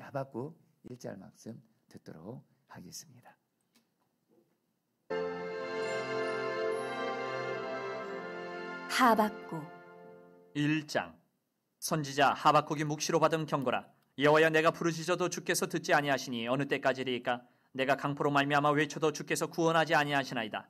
하박국 1절 말씀 듣도록 하겠습니다. 하박국 1장. 선지자 하박국이 묵시로 받은 경고라. 여호와여, 내가 부르짖어도 주께서 듣지 아니하시니 어느 때까지리이까? 내가 강포로 말미암아 외쳐도 주께서 구원하지 아니하시나이다.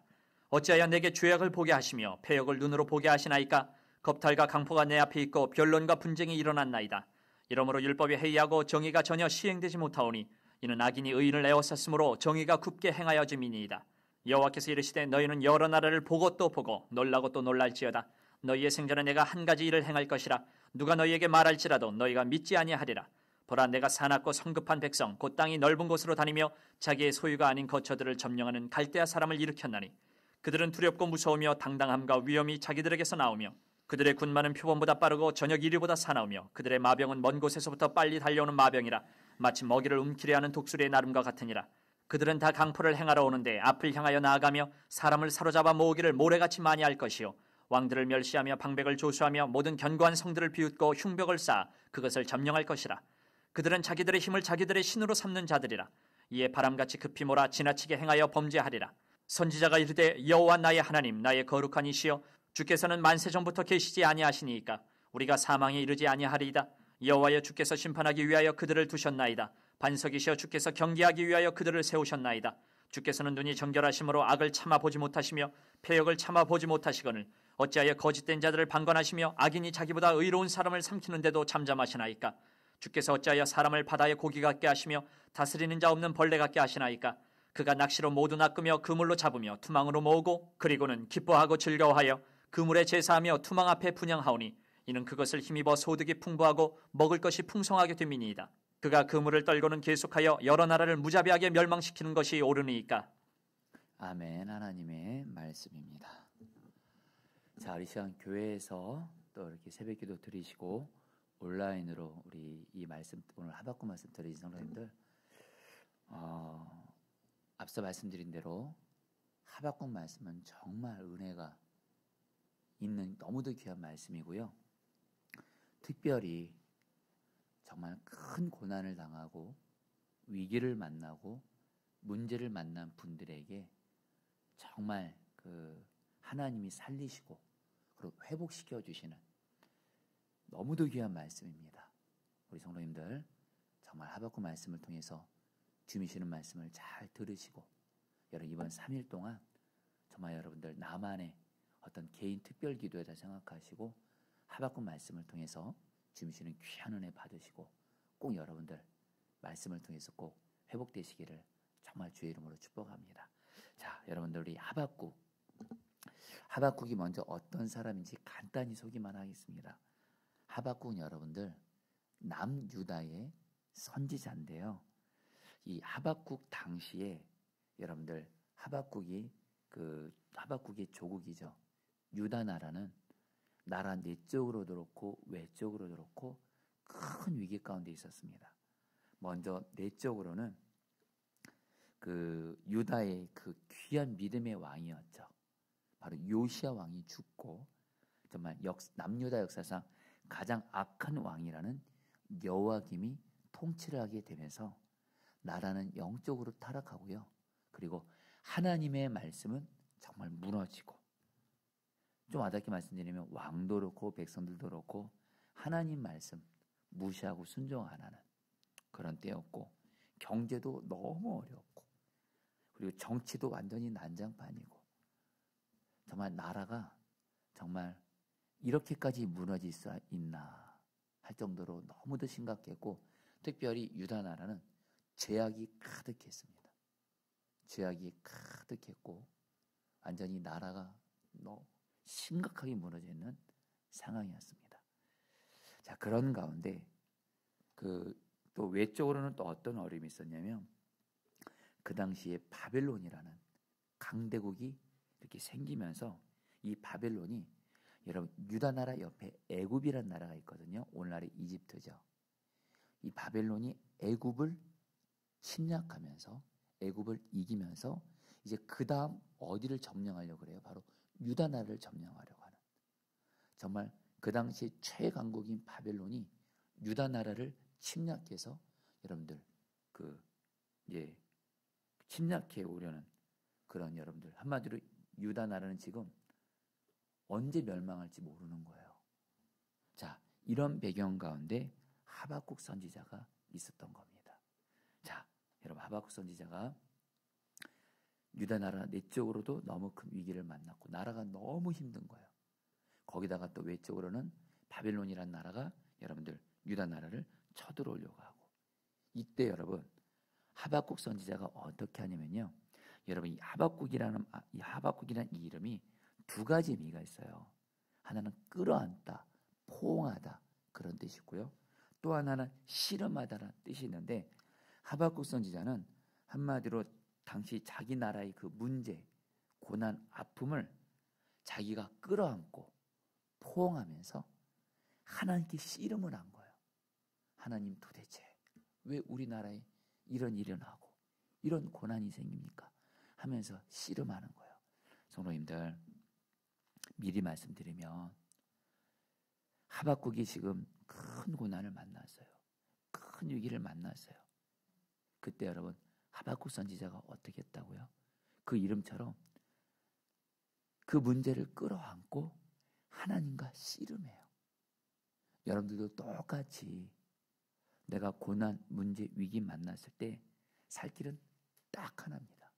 어찌하여 내게 죄악을 보게 하시며 패역을 눈으로 보게 하시나이까? 겁탈과 강포가 내 앞에 있고 변론과 분쟁이 일어났나이다. 이러므로 율법이 해이하고 정의가 전혀 시행되지 못하오니 이는 악인이 의인을 에워쌌으므로 정의가 굽게 행하여짐이니이다. 여호와께서 이르시되 너희는 여러 나라를 보고 또 보고 놀라고 또 놀랄지어다. 너희의 생전에 내가 한 가지 일을 행할 것이라. 누가 너희에게 말할지라도 너희가 믿지 아니하리라. 보라, 내가 사납고 성급한 백성 곧 땅이 넓은 곳으로 다니며 자기의 소유가 아닌 거처들을 점령하는 갈대아 사람을 일으켰나니 그들은 두렵고 무서우며 당당함과 위엄이 자기들에게서 나오며 그들의 군마는 표범보다 빠르고 저녁 이리보다 사나우며 그들의 마병은 먼 곳에서부터 빨리 달려오는 마병이라. 마치 먹이를 움키려 하는 독수리의 나름과 같으니라. 그들은 다 강포를 행하러 오는데 앞을 향하여 나아가며 사람을 사로잡아 모으기를 모래같이 많이 할 것이요 왕들을 멸시하며 방백을 조수하며 모든 견고한 성들을 비웃고 흉벽을 쌓아 그것을 점령할 것이라. 그들은 자기들의 힘을 자기들의 신으로 삼는 자들이라. 이에 바람같이 급히 몰아 지나치게 행하여 범죄하리라. 선지자가 이르되 여호와 나의 하나님, 나의 거룩한 이시여, 주께서는 만세 전부터 계시지 아니하시니이까? 우리가 사망에 이르지 아니하리이다. 여호와여, 주께서 심판하기 위하여 그들을 두셨나이다. 반석이시여, 주께서 경계하기 위하여 그들을 세우셨나이다. 주께서는 눈이 정결하심으로 악을 참아보지 못하시며 패역을 참아보지 못하시거늘 어찌하여 거짓된 자들을 방관하시며 악인이 자기보다 의로운 사람을 삼키는데도 잠잠하시나이까? 주께서 어찌하여 사람을 바다의 고기 같게 하시며 다스리는 자 없는 벌레 같게 하시나이까? 그가 낚시로 모두 낚으며 그물로 잡으며 투망으로 모으고 그리고는 기뻐하고 즐거워하여 그물에 제사하며 투망 앞에 분향하오니 이는 그것을 힘입어 소득이 풍부하고 먹을 것이 풍성하게 됨이니이다. 그가 그물을 떨고는 계속하여 여러 나라를 무자비하게 멸망시키는 것이 옳으니이까? 아멘. 하나님의 말씀입니다. 자, 우리 시간 교회에서 또 이렇게 새벽기도 드리시고 온라인으로 우리 이 말씀, 오늘 하박국 말씀 드리신 성도님들, 앞서 말씀드린 대로 하박국 말씀은 정말 은혜가 있는 너무도 귀한 말씀이고요. 특별히 정말 큰 고난을 당하고 위기를 만나고 문제를 만난 분들에게 정말 그 하나님이 살리시고 그리고 회복시켜 주시는 너무도 귀한 말씀입니다. 우리 성도님들 정말 하박국 말씀을 통해서 주시는 말씀을 잘 들으시고 여러분 이번 3일 동안 정말 여러분들 나만의 어떤 개인 특별 기도에다 생각하시고 하박국 말씀을 통해서 주시는 귀한 은혜 받으시고 꼭 여러분들 말씀을 통해서 꼭 회복되시기를 정말 주의 이름으로 축복합니다. 자, 여러분들 우리 하박국이 먼저 어떤 사람인지 간단히 소개만 하겠습니다. 하박국은 여러분들 남유다의 선지자인데요. 이 하박국 당시에 여러분들 하박국의 조국이죠. 유다 나라는 나라 내적으로도 그렇고 외적으로도 그렇고 큰 위기 가운데 있었습니다. 먼저 내적으로는 그 유다의 그 귀한 믿음의 왕이었죠. 바로 요시야 왕이 죽고 정말 남유다 역사상 가장 악한 왕이라는 여호와김이 통치를 하게 되면서 나라는 영적으로 타락하고요. 그리고 하나님의 말씀은 정말 무너지고, 좀 와닿게 말씀드리면 왕도 그렇고 백성들도 그렇고 하나님 말씀 무시하고 순종 안 하는 그런 때였고, 경제도 너무 어렵고, 그리고 정치도 완전히 난장판이고, 정말 나라가 정말 이렇게까지 무너질 수 있나 할 정도로 너무도 심각했고, 특별히 유다 나라는 죄악이 가득했습니다. 죄악이 가득했고 완전히 나라가 너무 심각하게 무너져 있는 상황이었습니다. 자, 그런 가운데 또 외적으로는 또 어떤 어려움이 있었냐면 그 당시에 바벨론이라는 강대국이 이렇게 생기면서 이 바벨론이, 여러분 유다 나라 옆에 애굽이라는 나라가 있거든요. 오늘날의 이집트죠. 이 바벨론이 애굽을 침략하면서 애굽을 이기면서 이제 그 다음 어디를 점령하려고 그래요? 바로 유다 나라를 점령하려고 하는, 정말 그 당시 최강국인 바벨론이 유다 나라를 침략해서 여러분들 이제 침략해 오려는 그런 여러분들, 한마디로 유다 나라는 지금 언제 멸망할지 모르는 거예요. 자, 이런 배경 가운데 하박국 선지자가 있었던 겁니다. 자, 여러분, 하박국 선지자가 유다 나라 내적으로도 너무 큰 위기를 만났고 나라가 너무 힘든 거예요. 거기다가 또 외적으로는 바벨론이라는 나라가 여러분들 유다 나라를 쳐들어오려고 하고, 이때 여러분 하박국 선지자가 어떻게 하냐면요, 여러분 이 하박국이라는 이 이름이 두 가지 의미가 있어요. 하나는 끌어안다, 포옹하다 그런 뜻이고요. 또 하나는 씨름하다라는 뜻이 있는데, 하박국 선지자는 한마디로 당시 자기 나라의 그 문제, 고난, 아픔을 자기가 끌어안고 포옹하면서 하나님께 씨름을 한 거예요. 하나님, 도대체 왜 우리나라에 이런 일이 나고 이런 고난이 생깁니까? 하면서 씨름하는 거예요. 성도님들, 미리 말씀드리면 하박국이 지금 큰 고난을 만났어요. 큰 위기를 만났어요. 그때 여러분 하박국 선지자가 어떻게 했다고요? 그 이름처럼 그 문제를 끌어안고 하나님과 씨름해요. 여러분들도 똑같이 내가 고난, 문제, 위기 만났을 때 살 길은 딱 하나입니다.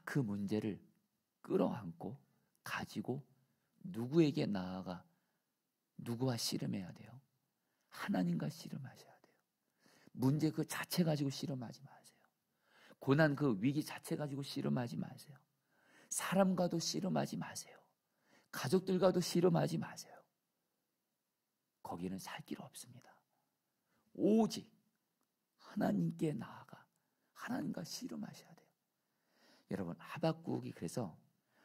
그 문제를 끌어안고 가지고 누구에게 나아가 누구와 씨름해야 돼요? 하나님과 씨름하셔야 돼요. 문제 그 자체 가지고 씨름하지 마세요. 고난 그 위기 자체 가지고 씨름하지 마세요. 사람과도 씨름하지 마세요. 가족들과도 씨름하지 마세요. 거기는 살 길 없습니다. 오직 하나님께 나아가 하나님과 씨름하셔야 돼요. 여러분, 하박국이 그래서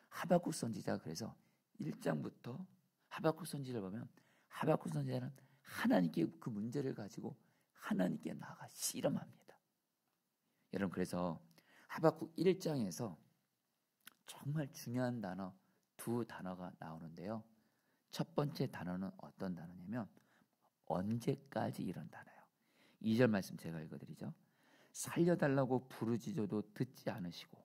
하박국 선지자가 그래서 1장부터 하박국 선지자를 보면 하박국 선지자는 하나님께 그 문제를 가지고 하나님께 나아가 씨름합니다. 여러분, 그래서 하박국 1장에서 정말 중요한 단어 두 단어가 나오는데요. 첫 번째 단어는 어떤 단어냐면 언제까지, 이런 단어예요. 2절 말씀 제가 읽어드리죠. 살려달라고 부르짖어도 듣지 않으시고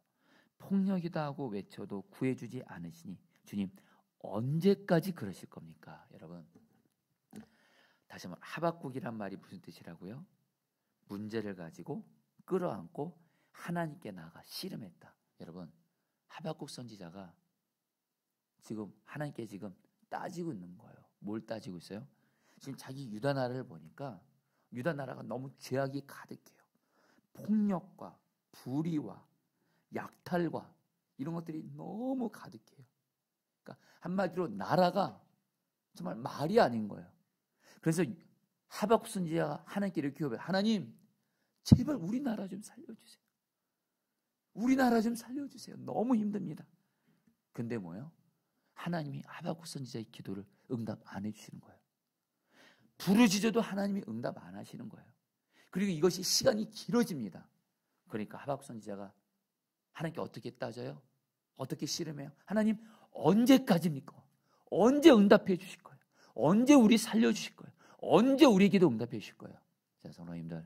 폭력이다 하고 외쳐도 구해주지 않으시니 주님 언제까지 그러실 겁니까? 여러분, 다시 한번 하박국이란 말이 무슨 뜻이라고요? 문제를 가지고 끌어안고 하나님께 나아가 씨름했다. 여러분, 하박국 선지자가 지금 하나님께 지금 따지고 있는 거예요. 뭘 따지고 있어요? 지금 자기 유다 나라를 보니까 유다 나라가 너무 죄악이 가득해요. 폭력과 불의와 약탈과 이런 것들이 너무 가득해요. 그러니까 한마디로 나라가 정말 말이 아닌 거예요. 그래서 하박국 선지자가 하나님께 이렇게 요구해요. 하나님, 제발 우리나라 좀 살려주세요. 우리나라 좀 살려주세요. 너무 힘듭니다. 근데 뭐예요? 하나님이 하박국 선지자의 기도를 응답 안 해주시는 거예요. 부르짖어도 하나님이 응답 안 하시는 거예요. 그리고 이것이 시간이 길어집니다. 그러니까 하박국 선지자가 하나님께 어떻게 따져요? 어떻게 씨름해요? 하나님, 언제까지입니까? 언제 응답해 주실 거예요? 언제 우리 살려주실 거예요? 언제 우리 기도 응답해 주실 거예요? 자, 성도님들,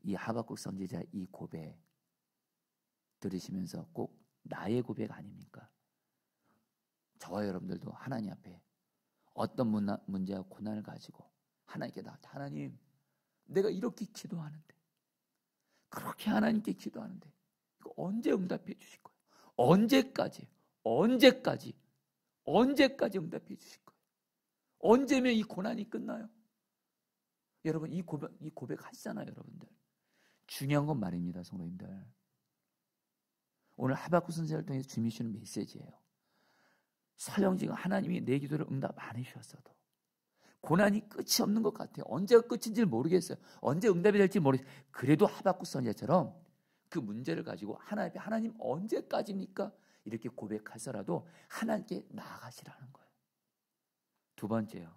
이 하박국 선지자 이 고백 들으시면서 꼭 나의 고백 아닙니까? 저와 여러분들도 하나님 앞에 어떤 문제와 고난을 가지고 하나님께 나왔다. 하나님, 내가 이렇게 기도하는데, 그렇게 하나님께 기도하는데 이거 언제 응답해 주실 거예요? 언제까지 응답해 주실 거예요? 언제면 이 고난이 끝나요? 여러분, 이 고백 하시잖아요, 여러분들. 중요한 건 말입니다, 성도님들. 오늘 하박국 선지자를 통해서 주님이 주는 메시지예요. 설령 지금 하나님이 내 기도를 응답 안 해주셨어도 고난이 끝이 없는 것 같아요. 언제가 끝인지 모르겠어요. 언제 응답이 될지 모르겠어요. 그래도 하박국 선지자처럼 그 문제를 가지고 하나님 앞에 하나님 언제까지입니까? 이렇게 고백하서라도 하나님께 나아가시라는 거예요. 두 번째요.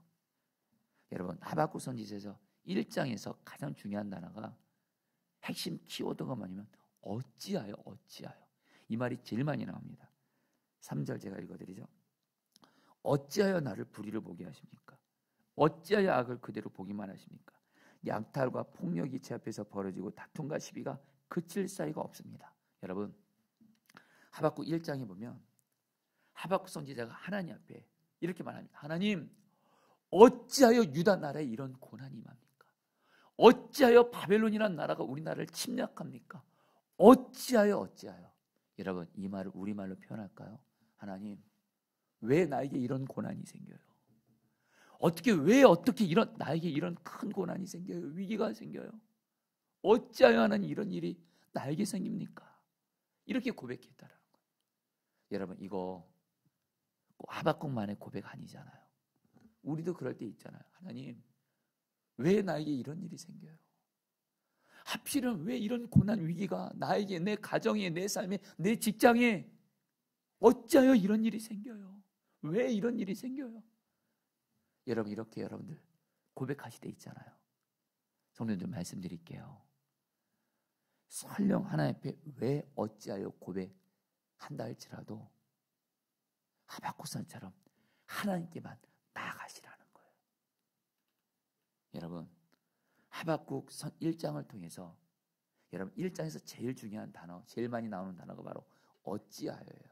여러분, 하박국 선지자에서 1장에서 가장 중요한 단어가 핵심 키워드가 뭐냐면 어찌하여. 이 말이 제일 많이 나옵니다. 3절 제가 읽어드리죠. 어찌하여 나를 불의를 보게 하십니까? 어찌하여 악을 그대로 보기만 하십니까? 양탈과 폭력이 제 앞에서 벌어지고 다툼과 시비가 그칠 사이가 없습니다. 여러분, 하박국 1장에 보면 하박국 선지자가 하나님 앞에 이렇게 말합니다. 하나님, 어찌하여 유다 나라에 이런 고난이 임합니까? 어찌하여 바벨론이라는 나라가 우리나라를 침략합니까? 어찌하여. 여러분, 이 말을 우리말로 표현할까요? 하나님, 왜 나에게 이런 고난이 생겨요? 어떻게 나에게 이런 큰 고난이 생겨요? 위기가 생겨요? 어찌하여 하나님 이런 일이 나에게 생깁니까? 이렇게 고백했다라는 거예요. 여러분, 이거 하박국만의 고백 아니잖아요. 우리도 그럴 때 있잖아요. 하나님, 왜 나에게 이런 일이 생겨요? 하필은 왜 이런 고난 위기가 나에게, 내 가정에, 내 삶에, 내 직장에 어찌하여 이런 일이 생겨요? 왜 이런 일이 생겨요? 여러분, 이렇게 여러분들 고백하실 때 있잖아요. 성도님들 말씀드릴게요. 설령 하나님 앞에 왜 어찌하여 고백한다 할지라도 하박국 선처럼 하나님께만 나아가시라는 거예요. 여러분, 하박국 1장을 통해서 여러분 1장에서 제일 중요한 단어, 제일 많이 나오는 단어가 바로 어찌하여예요.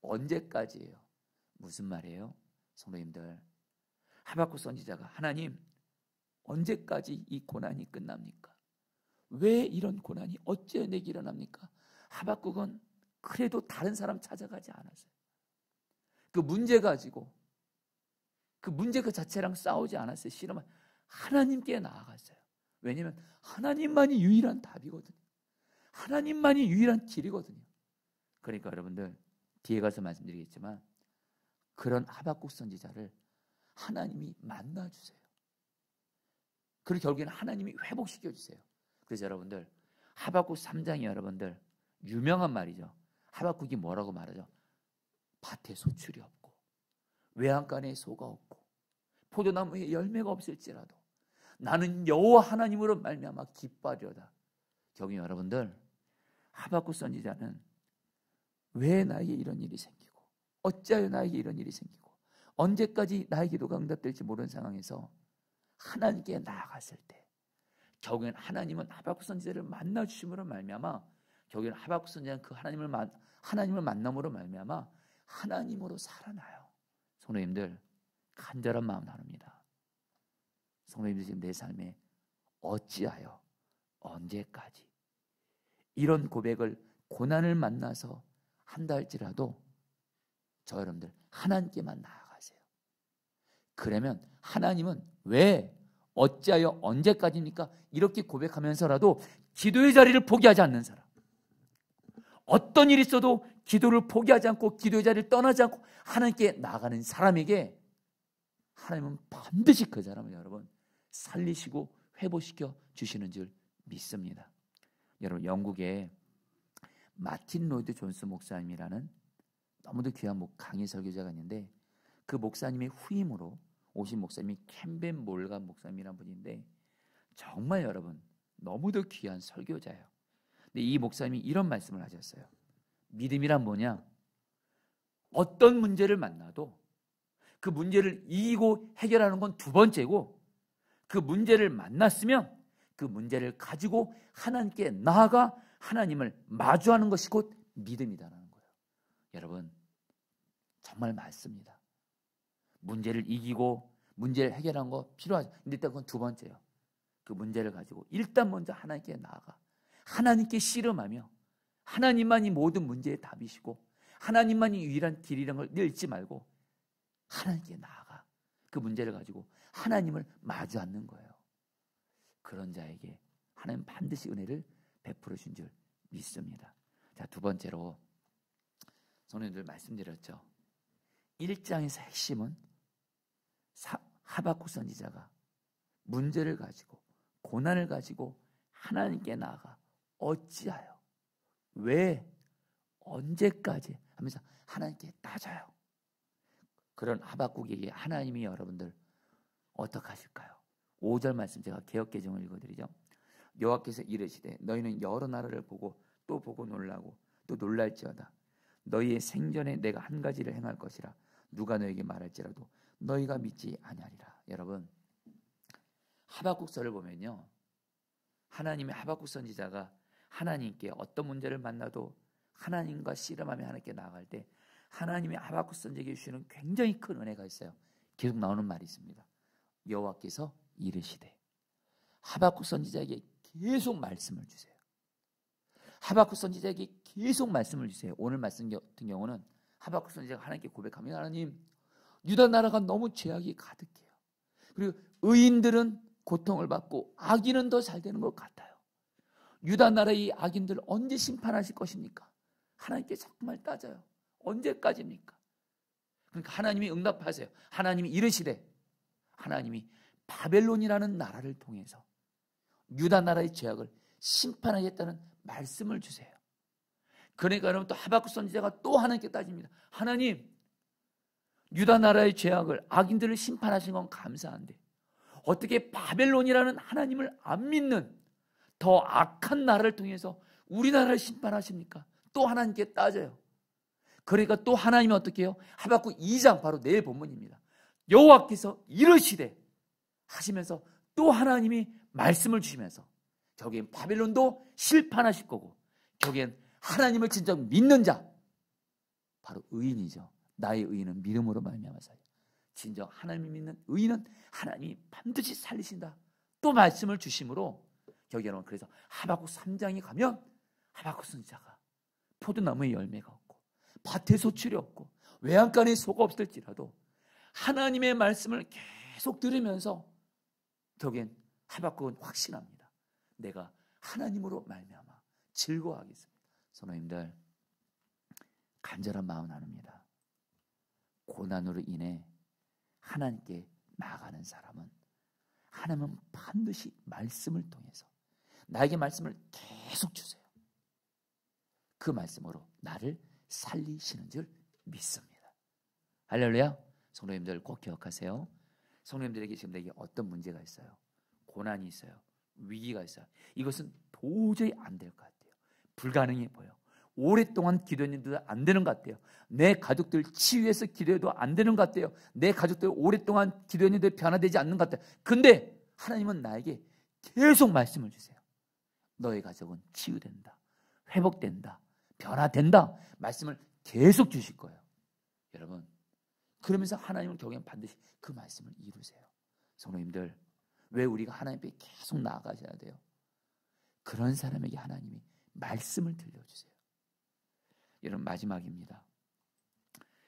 언제까지예요? 무슨 말이에요? 성도님들, 하박국 선지자가 하나님, 언제까지 이 고난이 끝납니까? 왜 이런 고난이 어찌 내게 일어납니까? 하박국은 그래도 다른 사람 찾아가지 않았어요. 그 문제 가지고 그 문제 그 자체랑 싸우지 않았어요. 싫으면 하나님께 나아갔어요. 왜냐하면 하나님만이 유일한 답이거든요. 하나님만이 유일한 길이거든요. 그러니까 여러분들 뒤에 가서 말씀드리겠지만 그런 하박국 선지자를 하나님이 만나주세요. 그리고 결국에는 하나님이 회복시켜주세요. 그래서 여러분들 하박국 3장이 여러분들 유명한 말이죠. 하박국이 뭐라고 말하죠? 밭에 소출이 없고 외양간에 소가 없고 포도나무에 열매가 없을지라도 나는 여호와 하나님으로 말미암아 기뻐하리로다. 경희 여러분들, 하박국 선지자는 왜 나에게 이런 일이 생기고 어찌하여 나에게 이런 일이 생기고 언제까지 나의 기도가 응답될지 모르는 상황에서 하나님께 나아갔을 때 결국엔 하나님은 하박국 선지자를 만나주심으로 말미암아 결국엔 하박국 선지자는 그 하나님을 만남으로 말미암아 하나님으로 살아나요. 성도님들, 간절한 마음 나눕니다. 성도님들, 지금 내 삶에 어찌하여 언제까지 이런 고백을 고난을 만나서 한다 할지라도 저 여러분들 하나님께만 나아가세요. 그러면 하나님은 왜 어찌하여 언제까지입니까? 이렇게 고백하면서라도 기도의 자리를 포기하지 않는 사람, 어떤 일이 있어도 기도를 포기하지 않고 기도의 자리를 떠나지 않고 하나님께 나아가는 사람에게 하나님은 반드시 그 사람을 여러분 살리시고 회복시켜 주시는 줄 믿습니다. 여러분, 영국에 마틴 로이드 존스 목사님이라는 너무도 귀한 강의 설교자가 있는데 그 목사님의 후임으로 오신 목사님이 캠벤 몰간 목사님이라는 분인데 정말 여러분 너무도 귀한 설교자예요. 근데 이 목사님이 이런 말씀을 하셨어요. 믿음이란 뭐냐? 어떤 문제를 만나도 그 문제를 이기고 해결하는 건 두 번째고 그 문제를 만났으면 그 문제를 가지고 하나님께 나아가 하나님을 마주하는 것이 곧 믿음이다라는 거예요. 여러분, 정말 맞습니다. 문제를 이기고 문제를 해결하는 거 필요하죠. 근데 일단 그건 두 번째예요. 그 문제를 가지고 일단 먼저 하나님께 나아가 하나님께 씨름하며 하나님만이 모든 문제의 답이시고 하나님만이 유일한 길이라는 걸 늘 잊지 말고 하나님께 나아가 그 문제를 가지고 하나님을 마주 앉는 거예요. 그런 자에게 하나님 반드시 은혜를 베풀어 준 줄 믿습니다. 자, 두 번째로 성도님들 말씀드렸죠. 1장에서 핵심은 하박국 선지자가 문제를 가지고 고난을 가지고 하나님께 나아가 어찌하여 왜 언제까지 하면서 하나님께 따져요. 그런 하박국에게 하나님이 여러분들 어떻게 하실까요? 5절 말씀 제가 개역개정을 읽어드리죠. 여호와께서 이르시되 너희는 여러 나라를 보고 또 보고 놀라고 또 놀랄지어다. 너희의 생전에 내가 한 가지를 행할 것이라 누가 너에게 말할지라도 너희가 믿지 아니하리라. 여러분, 하박국서를 보면요, 하나님의 하박국 선지자가 하나님께 어떤 문제를 만나도 하나님과 씨름하며 하나님께 나아갈 때 하나님의 하박국 선지자에게 주시는 굉장히 큰 은혜가 있어요. 계속 나오는 말이 있습니다. 여호와께서 이르시되, 하박국 선지자에게 계속 말씀을 주세요. 하박국 선지자에게 계속 말씀을 주세요. 오늘 말씀 같은 경우는 하박국 선지자가 하나님께 고백합니다. 하나님, 유다 나라가 너무 죄악이 가득해요. 그리고 의인들은 고통을 받고 악인은 더 잘 되는 것 같아요. 유다 나라의 악인들 언제 심판하실 것입니까? 하나님께 정말 따져요. 언제까지입니까? 그러니까 하나님이 응답하세요. 하나님이 이르시되, 하나님이 바벨론이라는 나라를 통해서 유다 나라의 죄악을 심판하겠다는 말씀을 주세요. 그러니까 여러분, 또 하박국 선지자가 또 하나님께 따집니다. 하나님, 유다 나라의 죄악을, 악인들을 심판하신 건 감사한데 어떻게 바벨론이라는 하나님을 안 믿는 더 악한 나라를 통해서 우리나라를 심판하십니까? 또 하나님께 따져요. 그러니까 또 하나님이 어떻게 해요? 하박국 2장, 바로 내일 본문입니다. 여호와께서 이르시되 하시면서 또 하나님이 말씀을 주시면서 결국엔 바벨론도 심판하실 거고, 결국엔 하나님을 진짜 믿는 자, 바로 의인이죠. 나의 의인은 믿음으로 말미암아서, 진정 하나님을 믿는 의인은 하나님이 반드시 살리신다. 또 말씀을 주심으로 결국에는, 그래서 하박국 3장에 가면 하박국 선지자가 포도나무에 열매가 없고 밭에 소출이 없고 외양간에 소가 없을지라도 하나님의 말씀을 계속 들으면서 결국엔 하박국은 확신합니다. 내가 하나님으로 말미암아 즐거워하겠습니다. 성도님들, 간절한 마음 나눕니다. 고난으로 인해 하나님께 나아가는 사람은 하나님은 반드시 말씀을 통해서 나에게 말씀을 계속 주세요. 그 말씀으로 나를 살리시는 줄 믿습니다. 할렐루야. 성도님들 꼭 기억하세요. 성도님들에게 지금 내게 어떤 문제가 있어요? 고난이 있어요. 위기가 있어요. 이것은 도저히 안 될 것 같아요. 불가능해 보여. 오랫동안 기도했는데도 안 되는 것 같아요. 내 가족들 치유해서 기도해도 안 되는 것 같아요. 내 가족들 오랫동안 기도했는데 변화되지 않는 것 같아요. 근데 하나님은 나에게 계속 말씀을 주세요. 너의 가족은 치유된다, 회복된다, 변화된다. 말씀을 계속 주실 거예요. 여러분, 그러면서 하나님은 결국엔 반드시 그 말씀을 이루세요. 성도님들, 왜 우리가 하나님께 계속 나아가셔야 돼요? 그런 사람에게 하나님이 말씀을 들려주세요. 여러분, 마지막입니다.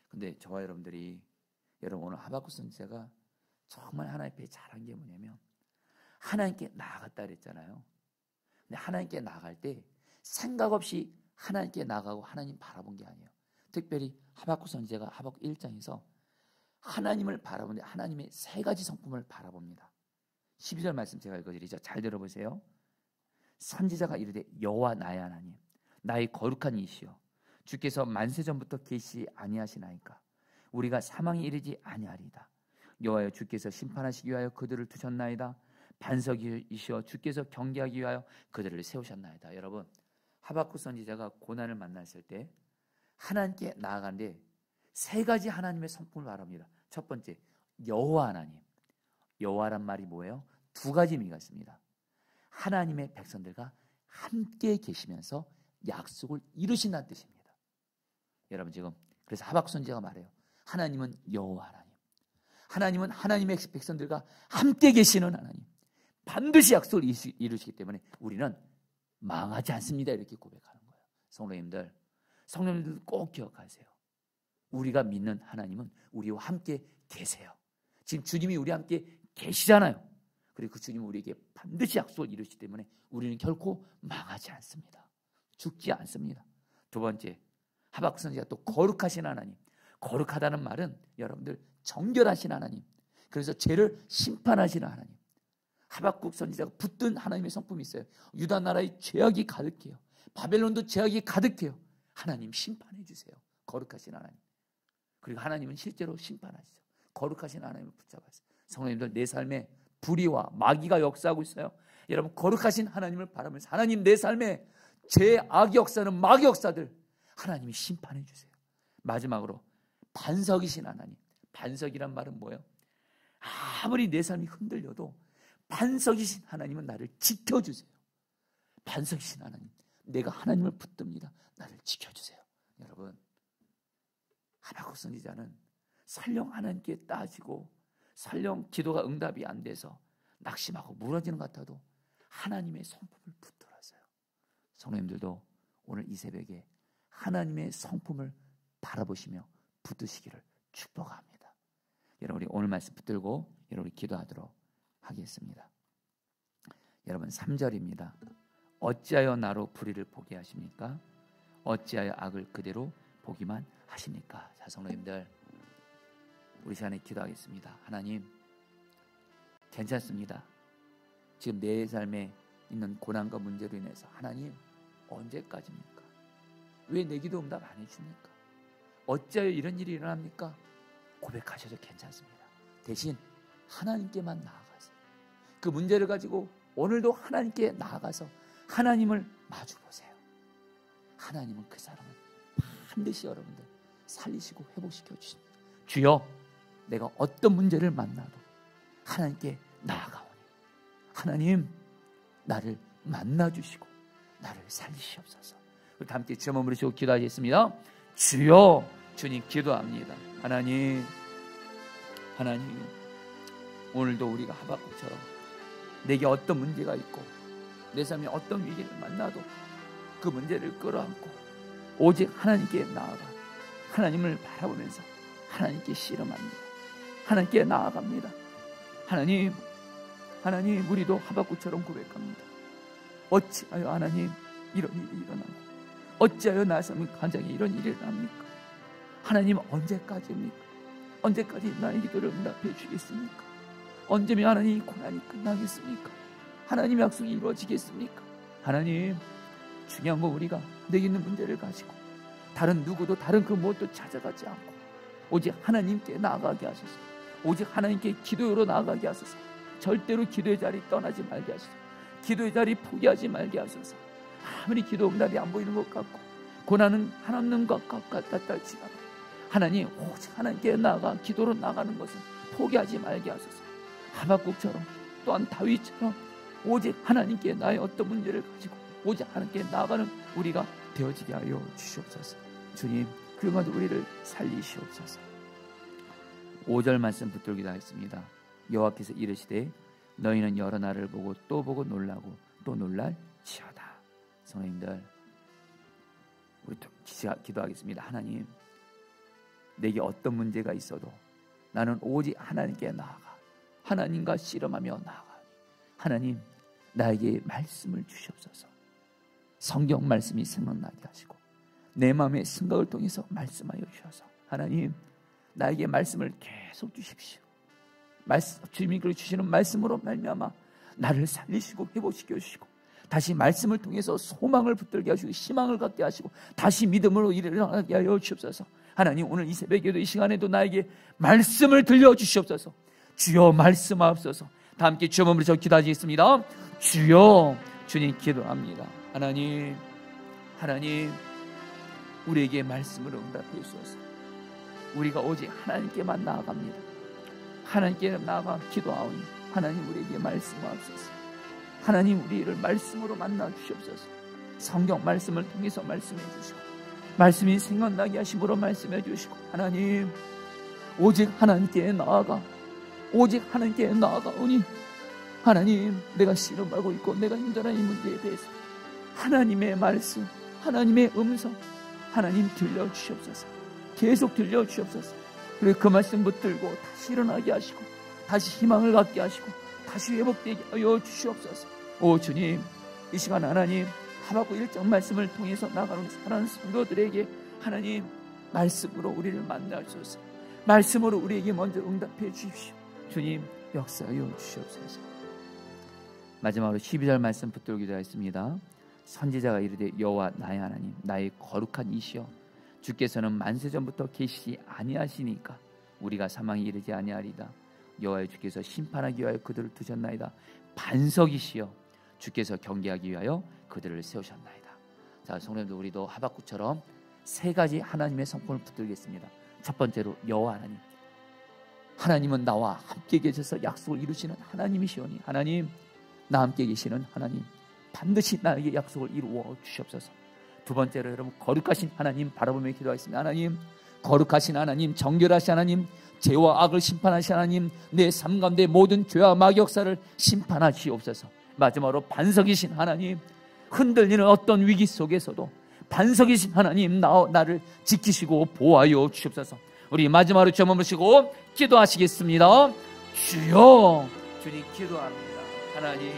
근데 저와 여러분들이, 여러분 오늘 하박국 선지자가 정말 하나님 앞에 잘한 게 뭐냐면 하나님께 나아갔다 그랬잖아요. 근데 하나님께 나아갈 때 생각 없이 하나님께 나아가고 하나님 바라본 게 아니에요. 특별히 하박국 선지자가 하박국 1장에서 하나님을 바라보는데 하나님의 세 가지 성품을 바라봅니다. 12절 말씀 제가 읽어드리죠. 잘 들어보세요. 선지자가 이르되, 여호와 나의 하나님, 나의 거룩한 이시여, 주께서 만세전부터 계시지 아니하시나이까. 우리가 사망에 이르지 아니하리이다. 여호와여, 주께서 심판하시기 위하여 그들을 두셨나이다. 반석이시여, 주께서 경계하기 위하여 그들을 세우셨나이다. 여러분, 하박국 선지자가 고난을 만났을 때 하나님께 나아가는데 세 가지 하나님의 성품을 바랍니다. 첫 번째, 여호와 하나님. 여호와란 말이 뭐예요? 두 가지 의미가 있습니다. 하나님의 백성들과 함께 계시면서 약속을 이루신다는 뜻입니다. 여러분, 지금 그래서 하박국 선지자가 말해요. 하나님은 여호와 하나님. 하나님은 하나님의 백성들과 함께 계시는 하나님. 반드시 약속을 이루시기 때문에 우리는 망하지 않습니다. 이렇게 고백하는 거예요. 성도님들 꼭 기억하세요. 우리가 믿는 하나님은 우리와 함께 계세요. 지금 주님이 우리와 함께 계시잖아요. 그리고 그 주님은 우리에게 반드시 약속을 이루시기 때문에 우리는 결코 망하지 않습니다. 죽지 않습니다. 두 번째, 하박국 선지자가 또 거룩하신 하나님. 거룩하다는 말은 여러분들 정결하신 하나님. 그래서 죄를 심판하시는 하나님. 하박국 선지자가 붙든 하나님의 성품이 있어요. 유다 나라의 죄악이 가득해요. 바벨론도 죄악이 가득해요. 하나님 심판해 주세요. 거룩하신 하나님. 그리고 하나님은 실제로 심판하시죠. 거룩하신 하나님을 붙잡아서. 성도님들, 내 삶에 불의와 마귀가 역사하고 있어요. 여러분, 거룩하신 하나님을 바라면서 하나님, 내 삶에 죄악의 역사는 마귀 역사들 하나님이 심판해 주세요. 마지막으로 반석이신 하나님. 반석이란 말은 뭐예요? 아무리 내 삶이 흔들려도 반석이신 하나님은 나를 지켜주세요. 반석이신 하나님, 내가 하나님을 붙듭니다. 나를 지켜주세요. 여러분, 하박국 선지자는 설령 하나님께 따지고 설령 기도가 응답이 안 돼서 낙심하고 무너지는 것 같아도 하나님의 성품을 붙들었어요. 성도님들도 오늘 이 새벽에 하나님의 성품을 바라보시며 붙드시기를 축복합니다. 여러분, 우리 오늘 말씀 붙들고 여러분 기도하도록 하겠습니다. 여러분 3절입니다. 어찌하여 나로 불의를 보게 하십니까? 어찌하여 악을 그대로 보기만 하십니까? 자, 성도님들, 우리 시간에 기도하겠습니다. 하나님, 괜찮습니다. 지금 내 삶에 있는 고난과 문제로 인해서 하나님, 언제까지입니까? 왜 내 기도 응답 안 해주십니까? 어찌하여 이런 일이 일어납니까? 고백하셔도 괜찮습니다. 대신 하나님께만 나아가세요. 그 문제를 가지고 오늘도 하나님께 나아가서 하나님을 마주보세요. 하나님은 그 사람을 반드시 여러분들 살리시고 회복시켜 주십니다. 주여, 내가 어떤 문제를 만나도 하나님께 나아가오니 하나님, 나를 만나주시고 나를 살리시옵소서. 우리 다 함께 주여 몸으로 주고 기도하겠습니다. 주여, 주님 기도합니다. 하나님, 오늘도 우리가 하박국처럼 내게 어떤 문제가 있고 내 삶에 어떤 위기를 만나도 그 문제를 끌어안고 오직 하나님께 나아가 하나님을 바라보면서 하나님께 씨름합니다. 하나님께 나아갑니다. 하나님, 우리도 하박국처럼 고백합니다. 어찌하여 하나님 이런 일이 일어나고 어찌하여 나 삶의 가정에 이런 일이 일어납니까? 하나님, 언제까지입니까? 언제까지 나의 기도를 응답해 주겠습니까? 언제면 하나님 이 고난이 끝나겠습니까? 하나님의 약속이 이루어지겠습니까? 하나님, 중요한 건 우리가 내게 있는 문제를 가지고 다른 누구도 다른 그 무엇도 찾아가지 않고 오직 하나님께 나아가게 하소서. 오직 하나님께 기도로 나아가게 하소서. 절대로 기도의 자리 떠나지 말게 하소서. 기도의 자리 포기하지 말게 하소서. 아무리 기도 응답이 안 보이는 것 같고 고난은 한없는 것 같다 할지라도 하나님, 오직 하나님께 나아가 기도로 나가는 것은 포기하지 말게 하소서. 하박국처럼 또한 다윗처럼 오직 하나님께 나의 어떤 문제를 가지고 오직 하나님께 나아가는 우리가 되어지게 하여 주시옵소서. 주님, 그동안 우리를 살리시옵소서. 5절 말씀 붙들기도 하겠습니다. 여호와께서 이르시되 너희는 여러 날을 보고 또 보고 놀라고 또 놀랄지어다. 성도님들, 우리 기도하겠습니다. 하나님, 내게 어떤 문제가 있어도 나는 오직 하나님께 나아가 하나님과 씨름하며 나아가 하나님, 나에게 말씀을 주시옵소서. 성경 말씀이 생각나게 하시고 내 마음의 생각을 통해서 말씀하여 주셔서 하나님, 나에게 말씀을 계속 주십시오. 주님이 주시는 말씀으로 말미암아 나를 살리시고 회복시켜 주시고 다시 말씀을 통해서 소망을 붙들게 하시고 희망을 갖게 하시고 다시 믿음으로 일어나게 하여 주옵소서. 하나님, 오늘 이 새벽에도 이 시간에도 나에게 말씀을 들려주시옵소서. 주여, 말씀하옵소서. 다 함께 주여 몸으로 저 기도하시겠습니다. 주여, 주님 기도합니다. 하나님, 우리에게 말씀을 응답해 주소서. 우리가 오직 하나님께만 나아갑니다. 하나님께 나아가 기도하오니 하나님, 우리에게 말씀하옵소서. 하나님, 우리를 말씀으로 만나 주시옵소서. 성경 말씀을 통해서 말씀해 주시고 말씀이 생각나게 하심으로 말씀해 주시고 하나님, 오직 하나님께 나아가 오직 하나님께 나아가오니 하나님, 내가 씨름하고 있고 내가 힘들어하는 이 문제에 대해서 하나님의 말씀, 하나님의 음성 하나님 들려주시옵소서. 계속 들려주시옵소서. 그리고 그 말씀 붙들고 다시 일어나게 하시고 다시 희망을 갖게 하시고 다시 회복되게 하여 주시옵소서. 오 주님, 이 시간 하나님, 하박국 1장 말씀을 통해서 나가는 사랑하는 성도들에게 하나님 말씀으로 우리를 만나주소서. 말씀으로 우리에게 먼저 응답해 주십시오. 주님, 역사하여 주시옵소서. 마지막으로 12절 말씀 붙들기도 하겠습니다. 선지자가 이르되 여호와 나의 하나님, 나의 거룩한 이시여, 주께서는 만세전부터 계시지 아니하시니까 우리가 사망에 이르지 아니하리다. 여호와의 주께서 심판하기 위하여 그들을 두셨나이다. 반석이시여, 주께서 경계하기 위하여 그들을 세우셨나이다. 자, 성도님들, 우리도 하박국처럼 세 가지 하나님의 성품을 붙들겠습니다. 첫 번째로 여호와 하나님, 하나님은 나와 함께 계셔서 약속을 이루시는 하나님이시오니 하나님, 나 함께 계시는 하나님, 반드시 나에게 약속을 이루어 주시옵소서. 두 번째로 여러분, 거룩하신 하나님 바라보며 기도하겠습니다. 하나님, 거룩하신 하나님, 정결하신 하나님, 죄와 악을 심판하신 하나님, 내 삶 가운데 모든 죄와 마귀 역사를 심판하시옵소서. 마지막으로 반석이신 하나님, 흔들리는 어떤 위기 속에서도 반석이신 하나님, 나를 지키시고 보호하여 주시옵소서. 우리 마지막으로 주 한번 보시고 기도하시겠습니다. 주여, 주님 기도합니다. 하나님